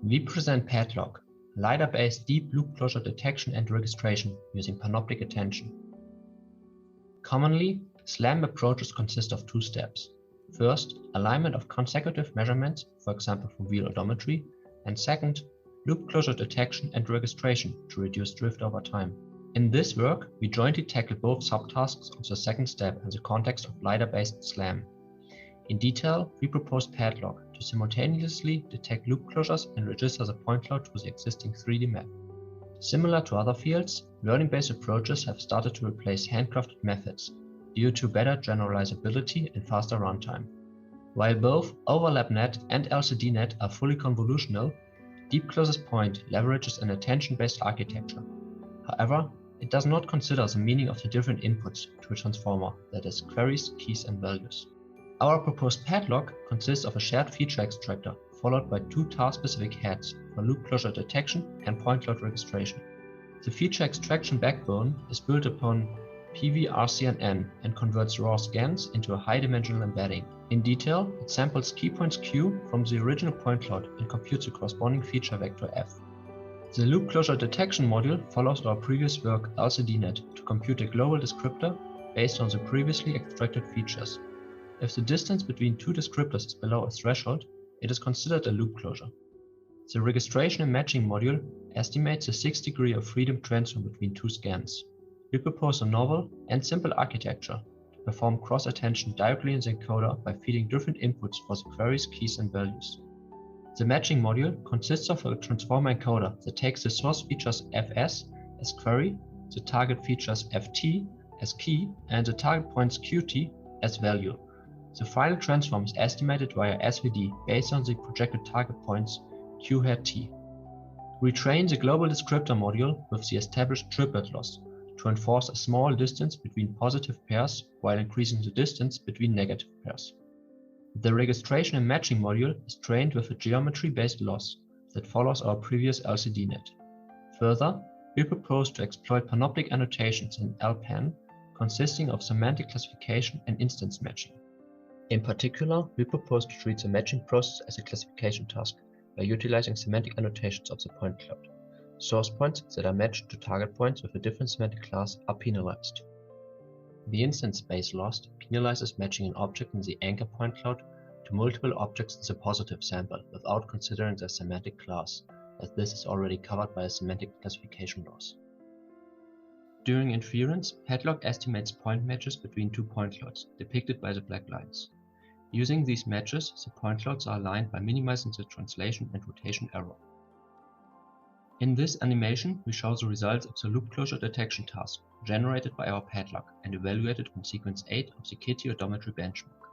We present PADLOC, LiDAR-based deep loop closure detection and registration using Panoptic attention. Commonly, SLAM approaches consist of two steps. First, alignment of consecutive measurements, for example for wheel odometry, and second, loop closure detection and registration to reduce drift over time. In this work, we jointly tackle both subtasks of the second step in the context of LiDAR-based SLAM. In detail, we propose PADLOC to simultaneously detect loop closures and register the point cloud to the existing 3D map. Similar to other fields, learning-based approaches have started to replace handcrafted methods due to better generalizability and faster runtime. While both OverlapNet and LCDNet are fully convolutional, Deep Closest Point leverages an attention-based architecture. However, it does not consider the meaning of the different inputs to a transformer, that is, queries, keys, and values. Our proposed PADLOC consists of a shared feature extractor followed by two task-specific heads for loop closure detection and point cloud registration. The feature extraction backbone is built upon PV-RCNN and converts raw scans into a high-dimensional embedding. In detail, it samples key points Q from the original point cloud and computes the corresponding feature vector F. The loop closure detection module follows our previous work LCDNet to compute a global descriptor based on the previously extracted features. If the distance between two descriptors is below a threshold, it is considered a loop closure. The registration and matching module estimates the 6 degrees of freedom transfer between two scans. We propose a novel and simple architecture to perform cross-attention directly in the encoder by feeding different inputs for the queries, keys, and values. The matching module consists of a transformer encoder that takes the source features Fs as query, the target features Ft as key, and the target points Qt as value. The final transform is estimated via SVD based on the projected target points Q hat T. We train the global descriptor module with the established triplet loss to enforce a small distance between positive pairs while increasing the distance between negative pairs. The registration and matching module is trained with a geometry-based loss that follows our previous LCDNet. Further, we propose to exploit panoptic annotations in LPAN consisting of semantic classification and instance matching. In particular, we propose to treat the matching process as a classification task by utilizing semantic annotations of the point cloud. Source points that are matched to target points with a different semantic class are penalized. The instance space loss penalizes matching an object in the anchor point cloud to multiple objects in the positive sample without considering their semantic class, as this is already covered by a semantic classification loss. During inference, PADLOC estimates point matches between two point clouds, depicted by the black lines. Using these matches, the point clouds are aligned by minimizing the translation and rotation error. In this animation, we show the results of the loop closure detection task generated by our PADLOC and evaluated on sequence 8 of the Kitty odometry benchmark.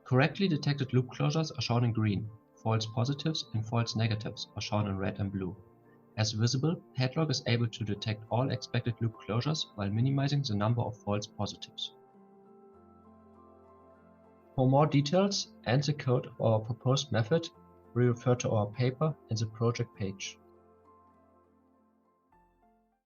Correctly detected loop closures are shown in green, false positives and false negatives are shown in red and blue. As visible, PADLOC is able to detect all expected loop closures while minimizing the number of false positives. For more details and the code of our proposed method, we refer to our paper in the project page.